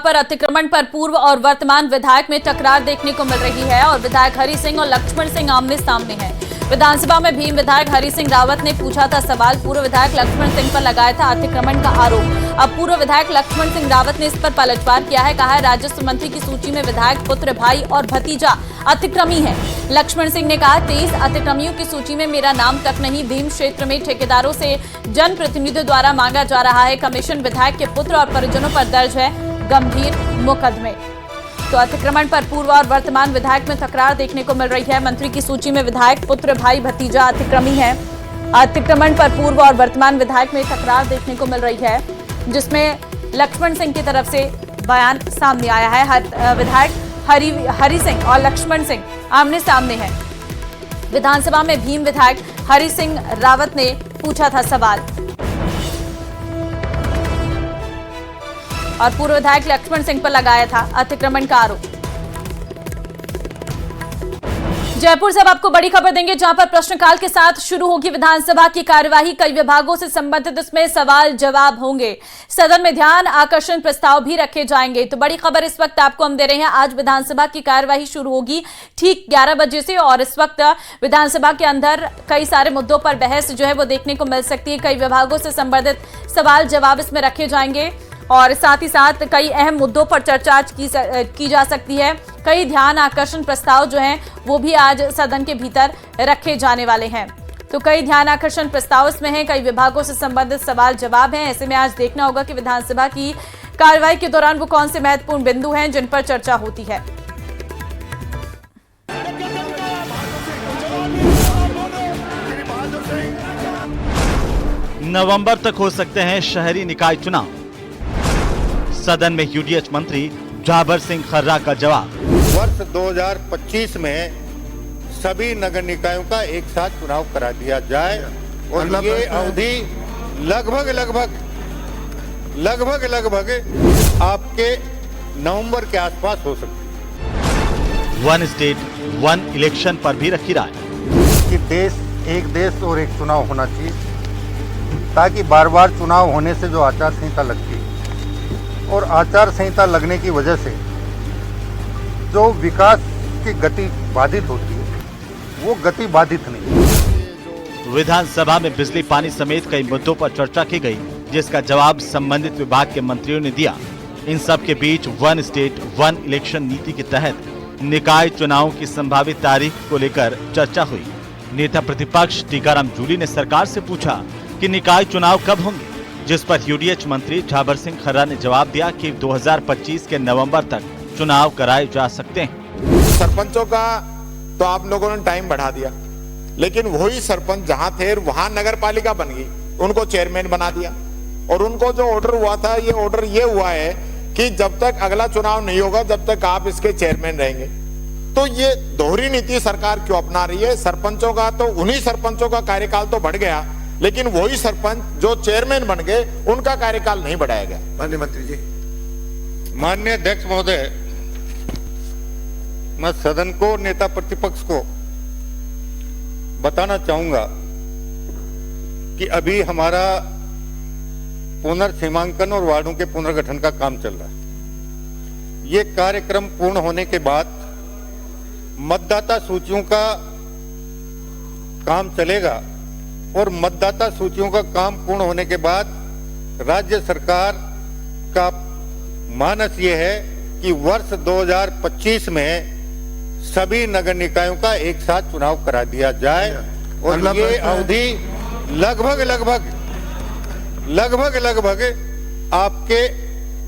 पर अतिक्रमण पर पूर्व और वर्तमान विधायक में टकरार देखने को मिल रही है और विधायक हरि सिंह और लक्ष्मण सिंह आमने सामने हैं। विधानसभा में भीम विधायक हरि सिंह रावत ने पूछा था सवाल, पूर्व विधायक लक्ष्मण सिंह पर लगाया था अतिक्रमण का आरोप। अब पूर्व विधायक लक्ष्मण सिंह रावत ने इस पर पलटवार किया है। कहा है राजस्व मंत्री की सूची में विधायक, पुत्र, भाई और भतीजा अतिक्रमी है। लक्ष्मण सिंह ने कहा 23 अतिक्रमियों की सूची में मेरा नाम तक नहीं। भीम क्षेत्र में ठेकेदारों से जनप्रतिनिधियों द्वारा मांगा जा रहा है कमीशन। विधायक के पुत्र और परिजनों पर दर्ज है गंभीर मुकदमे। तो अतिक्रमण पर पूर्व और वर्तमान विधायक में तकरार देखने को मिल रही है। मंत्री की सूची में विधायक, पुत्र, भाई, भतीजा अतिक्रमी है। अतिक्रमण पर पूर्व और वर्तमान विधायक में तकरार देखने को मिल रही है, जिसमें लक्ष्मण सिंह की तरफ से बयान सामने आया है। विधायक हरि सिंह और लक्ष्मण सिंह आमने सामने हैं। विधानसभा में भीम विधायक हरि सिंह रावत ने पूछा था सवाल और पूर्व विधायक लक्ष्मण सिंह पर लगाया था अतिक्रमण का आरोप। जयपुर से अब आपको बड़ी खबर देंगे, जहां पर प्रश्नकाल के साथ शुरू होगी विधानसभा की कार्यवाही। कई विभागों से संबंधित इसमें सवाल जवाब होंगे। सदन में ध्यान आकर्षण प्रस्ताव भी रखे जाएंगे। तो बड़ी खबर इस वक्त आपको हम दे रहे हैं। आज विधानसभा की कार्यवाही शुरू होगी ठीक 11 बजे से और इस वक्त विधानसभा के अंदर कई सारे मुद्दों पर बहस जो है वो देखने को मिल सकती है। कई विभागों से संबंधित सवाल जवाब इसमें रखे जाएंगे और साथ ही साथ कई अहम मुद्दों पर चर्चा की जा सकती है। कई ध्यान आकर्षण प्रस्ताव जो हैं वो भी आज सदन के भीतर रखे जाने वाले हैं। तो कई ध्यान आकर्षण प्रस्ताव इसमें हैं, कई विभागों से संबंधित सवाल जवाब हैं। ऐसे में आज देखना होगा कि विधानसभा की कार्रवाई के दौरान वो कौन से महत्वपूर्ण बिंदु हैं जिन पर चर्चा होती है। नवंबर तक हो सकते हैं शहरी निकाय चुनाव। सदन में यूडीएच मंत्री जाबर सिंह खर्रा का जवाब। वर्ष 2025 में सभी नगर निकायों का एक साथ चुनाव करा दिया जाए और ये अवधि लगभग आपके नवंबर के आसपास हो सकती है। वन स्टेट वन इलेक्शन पर भी रखी राय कि एक देश और एक चुनाव होना चाहिए, ताकि बार बार चुनाव होने से जो आचार संहिता लगती है और आचार संहिता लगने की वजह से जो विकास की गति बाधित होती है वो गति बाधित नहीं। विधानसभा में बिजली, पानी समेत कई मुद्दों पर चर्चा की गई, जिसका जवाब संबंधित विभाग के मंत्रियों ने दिया। इन सब के बीच वन स्टेट वन इलेक्शन नीति के तहत निकाय चुनावों की संभावित तारीख को लेकर चर्चा हुई। नेता प्रतिपक्ष टीकाराम जूली ने सरकार से पूछा कि निकाय चुनाव कब होंगे, जिस पर यूडीएच मंत्री जाबर सिंह खर्रा ने जवाब दिया कि 2025 के नवंबर तक चुनाव कराए जा सकते हैं। सरपंचों का तो आप लोगों ने टाइम बढ़ा दिया, लेकिन वही सरपंच जहां थे वहां नगर पालिका बन गई, उनको चेयरमैन बना दिया और उनको जो ऑर्डर हुआ था ये ऑर्डर ये हुआ है कि जब तक अगला चुनाव नहीं होगा जब तक आप इसके चेयरमैन रहेंगे। तो ये दोहरी नीति सरकार क्यों अपना रही है? सरपंचों का तो उन्हीं सरपंचों का कार्यकाल तो बढ़ गया, लेकिन वही सरपंच जो चेयरमैन बन गए उनका कार्यकाल नहीं बढ़ाया गया। माननीय मंत्री जी। माननीय अध्यक्ष महोदय, मैं सदन को, नेता प्रतिपक्ष को बताना चाहूंगा कि अभी हमारा पुनर्सीमांकन और वार्डों के पुनर्गठन का काम चल रहा है। ये कार्यक्रम पूर्ण होने के बाद मतदाता सूचियों का काम चलेगा और मतदाता सूचियों का काम पूर्ण होने के बाद राज्य सरकार का मानस ये है कि वर्ष 2025 में सभी नगर निकायों का एक साथ चुनाव करा दिया जाए और ये अवधि लगभग आपके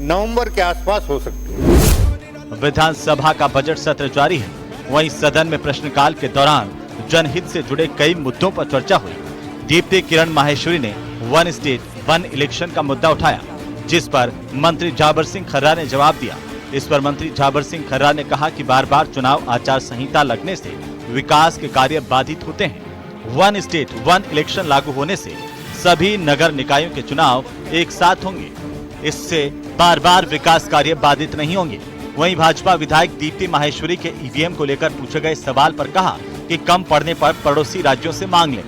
नवंबर के आसपास हो सकती है। विधानसभा का बजट सत्र जारी है। वहीं सदन में प्रश्नकाल के दौरान जनहित से जुड़े कई मुद्दों पर चर्चा हुई। दीप्ति किरण माहेश्वरी ने वन स्टेट वन इलेक्शन का मुद्दा उठाया, जिस पर मंत्री जाबर सिंह खर्रा ने जवाब दिया। इस पर मंत्री जाबर सिंह खर्रा ने कहा कि बार बार चुनाव आचार संहिता लगने से विकास के कार्य बाधित होते हैं। वन स्टेट वन इलेक्शन लागू होने से सभी नगर निकायों के चुनाव एक साथ होंगे, इससे बार बार विकास कार्य बाधित नहीं होंगे। वहीं भाजपा विधायक दीप्ति माहेश्वरी के ईवीएम को लेकर पूछे गए सवाल पर कहा कि कम पड़ने पर पड़ोसी राज्यों से मांग लें।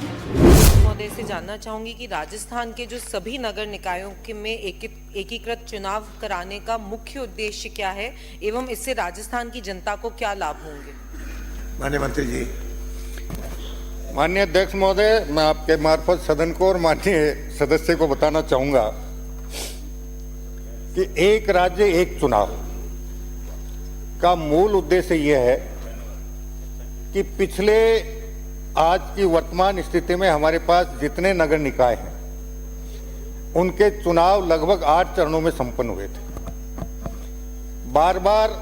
महोदय से जानना चाहूंगी कि राजस्थान के जो सभी नगर निकायों के में एकीकृत चुनाव कराने का मुख्य उद्देश्य क्या है एवं इससे राजस्थान की जनता को क्या लाभ होंगे? माननीय मंत्री जी। माननीय अध्यक्ष महोदय, मैं आपके मार्फत सदन को और माननीय सदस्य को बताना चाहूंगा कि एक राज्य एक चुनाव का मूल उद्देश्य यह है कि पिछले आज की वर्तमान स्थिति में हमारे पास जितने नगर निकाय हैं उनके चुनाव लगभग 8 चरणों में संपन्न हुए थे। बार बार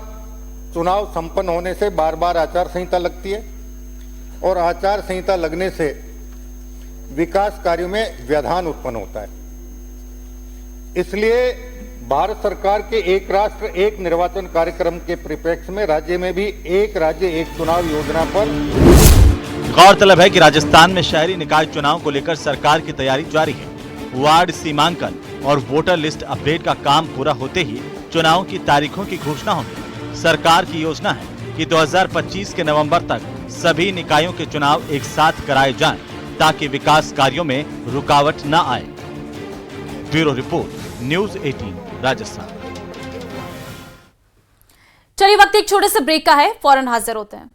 चुनाव संपन्न होने से बार बार आचार संहिता लगती है और आचार संहिता लगने से विकास कार्यों में व्यवधान उत्पन्न होता है। इसलिए भारत सरकार के एक राष्ट्र एक निर्वाचन कार्यक्रम के परिप्रेक्ष्य में राज्य में भी एक राज्य एक चुनाव योजना पर गौरतलब है कि राजस्थान में शहरी निकाय चुनाव को लेकर सरकार की तैयारी जारी है। वार्ड सीमांकन और वोटर लिस्ट अपडेट का काम पूरा होते ही चुनाव की तारीखों की घोषणा होगी। सरकार की योजना है कि 2025 के नवंबर तक सभी निकायों के चुनाव एक साथ कराए जाएं ताकि विकास कार्यों में रुकावट न आए। Bureau report, news 18 Rajasthan. चलिए वक्त एक छोटे से ब्रेक का है, फौरन हाजिर होते हैं।